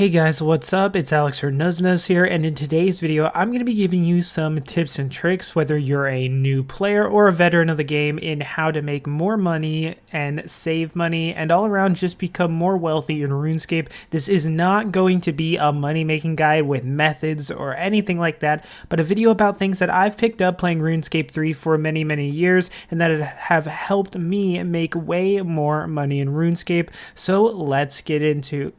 Hey guys, what's up? It's Alex or Nuzz here, and in today's video, I'm going to be giving you some tips and tricks, whether you're a new player or a veteran of the game, in how to make more money and save money and all around just become more wealthy in RuneScape. This is not going to be a money-making guide with methods or anything like that, but a video about things that I've picked up playing RuneScape 3 for many years and that have helped me make way more money in RuneScape. So let's get into...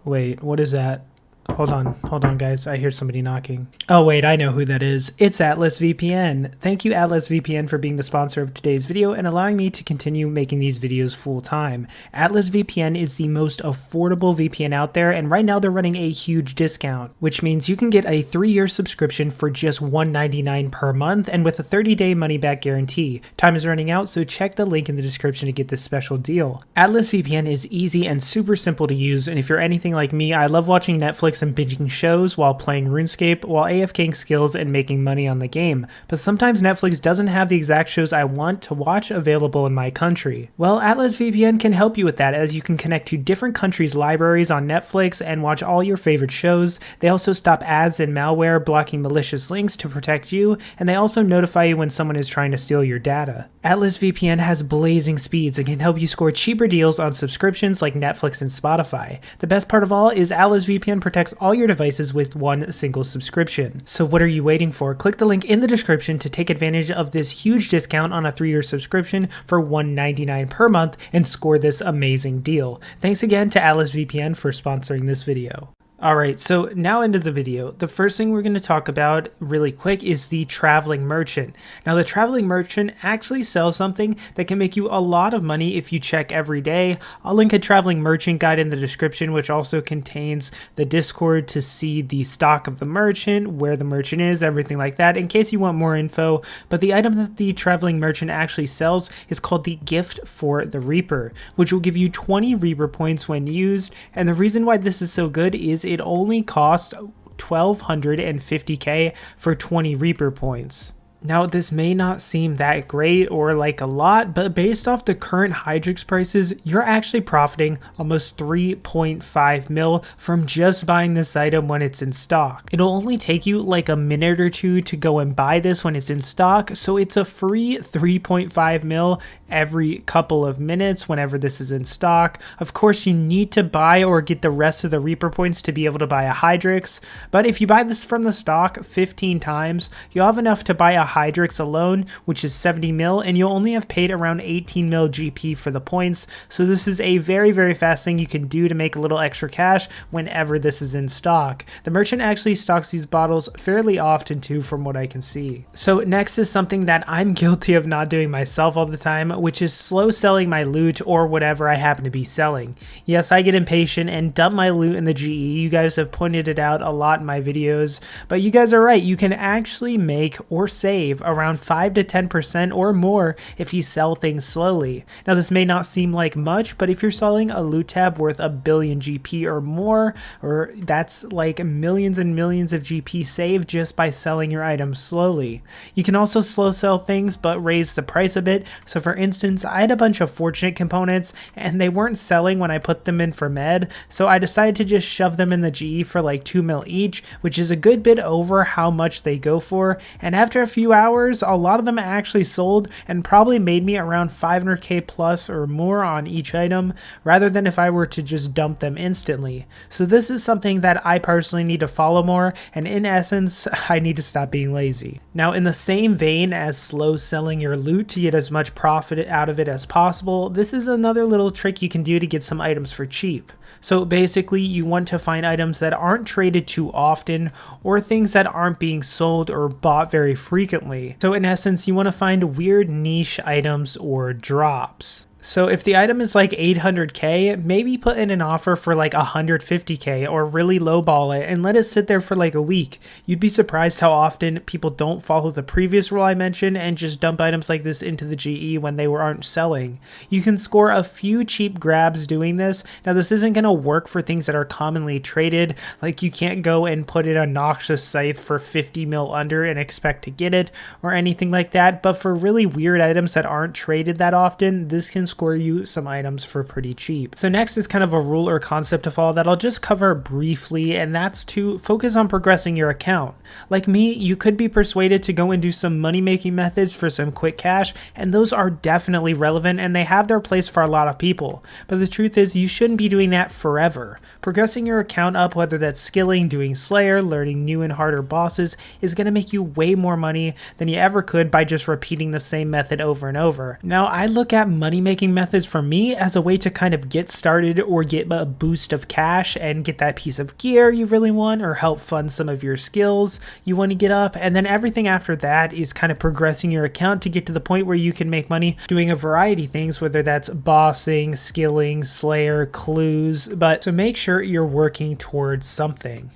Wait, what is that? Hold on guys, I hear somebody knocking. Oh wait, I know who that is. It's Atlas VPN. Thank you Atlas VPN for being the sponsor of today's video and allowing me to continue making these videos full time. Atlas VPN is the most affordable VPN out there, and right now they're running a huge discount, which means you can get a 3-year subscription for just $1.99 per month and with a 30-day money-back guarantee. Time is running out, so check the link in the description to get this special deal. Atlas VPN is easy and super simple to use, and if you're anything like me, I love watching Netflix and binging shows while playing RuneScape while AFKing skills and making money on the game. But sometimes Netflix doesn't have the exact shows I want to watch available in my country. Well, Atlas VPN can help you with that, as you can connect to different countries' libraries on Netflix and watch all your favorite shows. They also stop ads and malware, blocking malicious links to protect you, and they also notify you when someone is trying to steal your data. Atlas VPN has blazing speeds and can help you score cheaper deals on subscriptions like Netflix and Spotify. The best part of all is Atlas VPN protects all your devices with one single subscription. So what are you waiting for? Click the link in the description to take advantage of this huge discount on a 3-year subscription for $1.99 per month and score this amazing deal. Thanks again to Atlas VPN for sponsoring this video. Alright, so now into the video. The first thing we're going to talk about really quick is the Traveling Merchant. Now the Traveling Merchant actually sells something that can make you a lot of money if you check every day. I'll link a Traveling Merchant guide in the description, which also contains the Discord to see the stock of the merchant, where the merchant is, everything like that, in case you want more info. But the item that the Traveling Merchant actually sells is called the Gift for the Reaper, which will give you 20 Reaper points when used. And the reason why this is so good is it only costs 1,250k for 20 Reaper points. Now, this may not seem that great or like a lot, but based off the current Hydrix prices, you're actually profiting almost 3.5 mil from just buying this item when it's in stock. It'll only take you like a minute or two to go and buy this when it's in stock, so it's a free 3.5 mil every couple of minutes whenever this is in stock. Of course, you need to buy or get the rest of the Reaper points to be able to buy a Hydrix, but if you buy this from the stock 15 times, you'll have enough to buy a Hydrix alone, which is 70 mil, and you'll only have paid around 18 mil GP for the points. So this is a very fast thing you can do to make a little extra cash whenever this is in stock. The merchant actually stocks these bottles fairly often too, from what I can see. So next is something that I'm guilty of not doing myself all the time, which is slow selling my loot or whatever I happen to be selling. Yes, I get impatient and dump my loot in the GE. You guys have pointed it out a lot in my videos, but you guys are right. You can actually make or save around 5 to 10% or more if you sell things slowly. Now this may not seem like much, but if you're selling a loot tab worth a billion GP or more, or that's like millions and millions of GP saved just by selling your items slowly. You can also slow sell things but raise the price a bit. So for instance, I had a bunch of Fortunate components and they weren't selling when I put them in for med, so I decided to just shove them in the GE for like 2 mil each, which is a good bit over how much they go for, and after a few hours, a lot of them actually sold and probably made me around 500k plus or more on each item, rather than if I were to just dump them instantly. So this is something that I personally need to follow more, and in essence, I need to stop being lazy. Now, in the same vein as slow selling your loot to get as much profit out of it as possible, this is another little trick you can do to get some items for cheap. So basically, you want to find items that aren't traded too often or things that aren't being sold or bought very frequently. So in essence, you want to find weird niche items or drops. So if the item is like 800k, maybe put in an offer for like 150k or really lowball it and let it sit there for like a week. You'd be surprised how often people don't follow the previous rule I mentioned and just dump items like this into the GE when they aren't selling. You can score a few cheap grabs doing this. Now this isn't going to work for things that are commonly traded, like you can't go and put in a Noxious Scythe for 50 mil under and expect to get it or anything like that, but for really weird items that aren't traded that often, this can score you some items for pretty cheap. So next is kind of a rule or concept to follow that I'll just cover briefly, and that's to focus on progressing your account. Like me, you could be persuaded to go and do some money making methods for some quick cash, and those are definitely relevant and they have their place for a lot of people. But the truth is, you shouldn't be doing that forever. Progressing your account up, whether that's skilling, doing Slayer, learning new and harder bosses, is going to make you way more money than you ever could by just repeating the same method over and over. Now, I look at money making methods for me as a way to kind of get started or get a boost of cash and get that piece of gear you really want, or help fund some of your skills you want to get up. And then everything after that is kind of progressing your account to get to the point where you can make money doing a variety of things, whether that's bossing, skilling, Slayer, clues, but to make sure you're working towards something.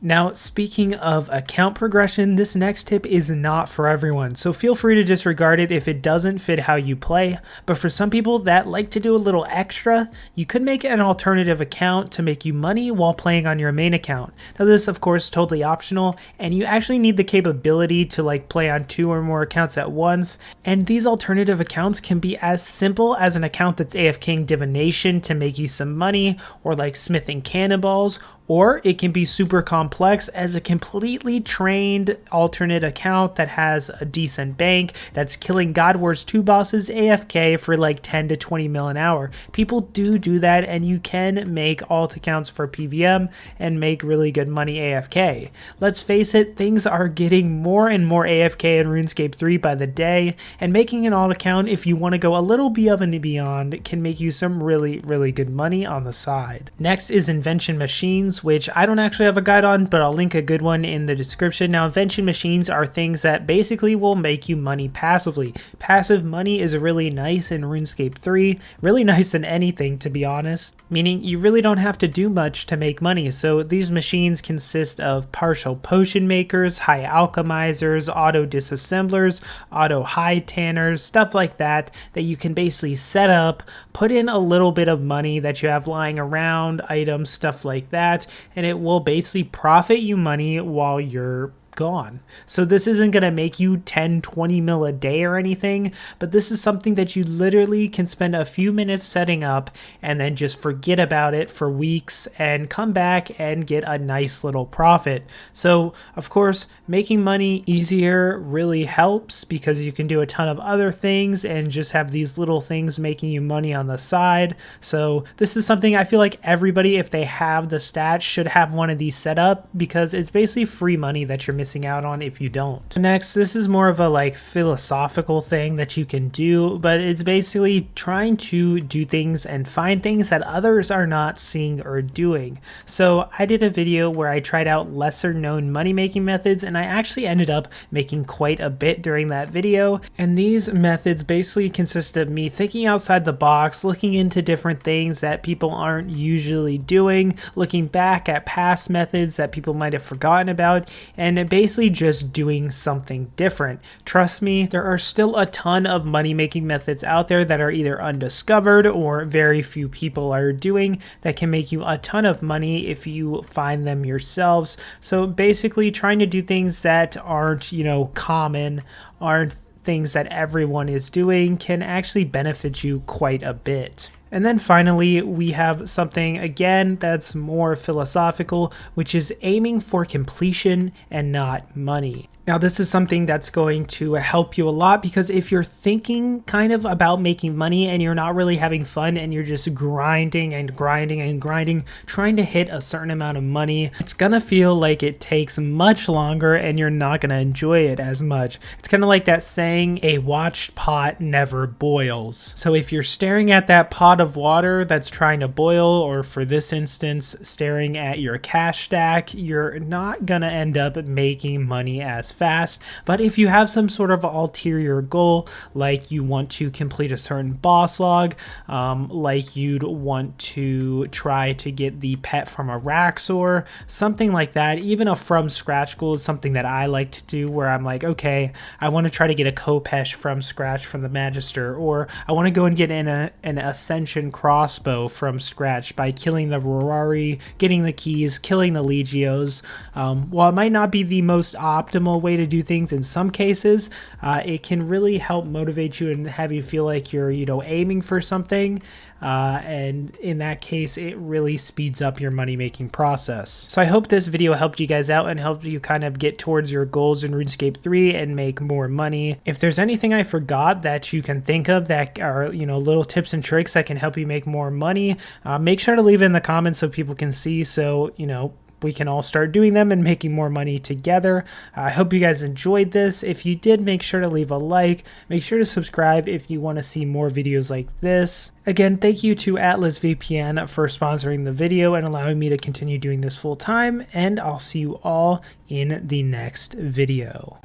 Now, speaking of account progression, this next tip is not for everyone, so feel free to disregard it if it doesn't fit how you play. But for some people that like to do a little extra, you could make an alternative account to make you money while playing on your main account. Now, this of course is totally optional, and you actually need the capability to play on 2 or more accounts at once. And these alternative accounts can be as simple as an account that's AFKing divination to make you some money, or like smithing cannonballs, or it can be super complex as a completely trained alternate account that has a decent bank that's killing God Wars 2 bosses AFK for like 10 to 20 mil an hour. People do that, and you can make alt accounts for PVM and make really good money AFK. Let's face it, things are getting more and more AFK in RuneScape 3 by the day, and making an alt account, if you want to go a little above and beyond, can make you some really good money on the side. Next is invention machines, which I don't actually have a guide on, but I'll link a good one in the description. Now, invention machines are things that basically will make you money passively. Passive money is really nice in RuneScape 3, really nice in anything, to be honest, meaning you really don't have to do much to make money. So these machines consist of partial potion makers, high alchemizers, auto disassemblers, auto hide tanners, stuff like that you can basically set up, put in a little bit of money that you have lying around, items, stuff like that, and it will basically profit you money while you're gone. So this isn't going to make you 10-20 mil a day or anything, but this is something that you literally can spend a few minutes setting up and then just forget about it for weeks and come back and get a nice little profit. So of course, making money easier really helps because you can do a ton of other things and just have these little things making you money on the side. So this is something I feel like everybody, if they have the stats, should have one of these set up, because it's basically free money that you're missing out on if you don't. Next, this is more of a philosophical thing that you can do, but it's basically trying to do things and find things that others are not seeing or doing. So I did a video where I tried out lesser known money making methods, and I actually ended up making quite a bit during that video. And these methods basically consist of me thinking outside the box, looking into different things that people aren't usually doing, looking back at past methods that people might have forgotten about, and basically just doing something different. Trust me, there are still a ton of money making methods out there that are either undiscovered or very few people are doing that can make you a ton of money if you find them yourselves. So basically trying to do things that aren't, common, aren't things that everyone is doing, can actually benefit you quite a bit. And then finally, we have something, again, that's more philosophical, which is aiming for completion and not money. Now, this is something that's going to help you a lot, because if you're thinking kind of about making money and you're not really having fun and you're just grinding and grinding and grinding, trying to hit a certain amount of money, it's gonna feel like it takes much longer and you're not gonna enjoy it as much. It's kind of like that saying, a watched pot never boils. So if you're staring at that pot of water that's trying to boil, or for this instance, staring at your cash stack, you're not gonna end up making money as fast. But if you have some sort of ulterior goal, like you want to complete a certain boss log, like you'd want to try to get the pet from a Raxor, something like that, even a from scratch goal is something that I like to do, where I'm like, okay, I want to try to get a Kopesh from scratch from the Magister, or I want to go and get an Ascension crossbow from scratch by killing the Rorari, getting the keys, killing the Legios. While it might not be the most optimal way way to do things in some cases, it can really help motivate you and have you feel like you're, aiming for something. And in that case, it really speeds up your money making process. So I hope this video helped you guys out and helped you kind of get towards your goals in RuneScape 3 and make more money. If there's anything I forgot that you can think of that are, little tips and tricks that can help you make more money, make sure to leave it in the comments so people can see, so, we can all start doing them and making more money together. I hope you guys enjoyed this. If you did, make sure to leave a like. Make sure to subscribe if you want to see more videos like this. Again, thank you to Atlas VPN for sponsoring the video and allowing me to continue doing this full time, and I'll see you all in the next video.